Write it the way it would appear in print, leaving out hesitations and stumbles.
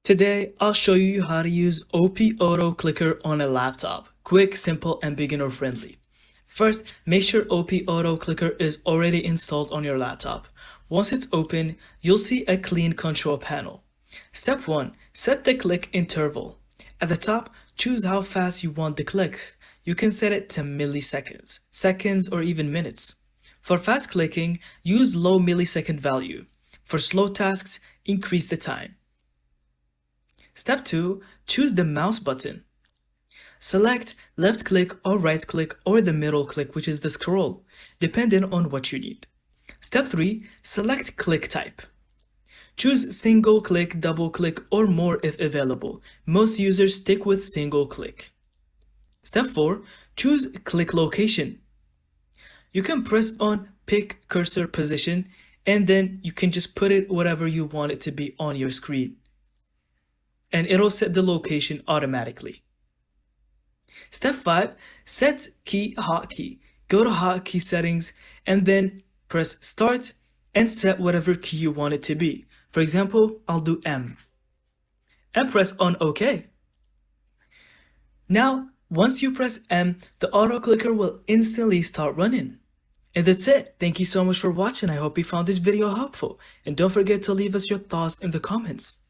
Today, I'll show you how to use OP Auto Clicker on a laptop. Quick, simple, and beginner friendly. First, make sure OP Auto Clicker is already installed on your laptop. Once it's open, you'll see a clean control panel. Step 1. Set the click interval. At the top, choose how fast you want the clicks. You can set it to milliseconds, seconds, or even minutes. For fast clicking, use low millisecond value. For slow tasks, increase the time. Step 2. Choose the mouse button. Select left click or right click or the middle click, which is the scroll, depending on what you need. Step 3. Select click type. Choose single click, double click, or more if available. Most users stick with single click. Step 4. Choose click location. You can press on pick cursor position and then you can just put it whatever you want it to be on your screen, and it'll set the location automatically. Step 5. Set key hotkey. Go to hotkey settings and then press start and set whatever key you want it to be. For example, I'll do M. And press on OK. Now, once you press M, the auto clicker will instantly start running. And that's it. Thank you so much for watching. I hope you found this video helpful. And don't forget to leave us your thoughts in the comments.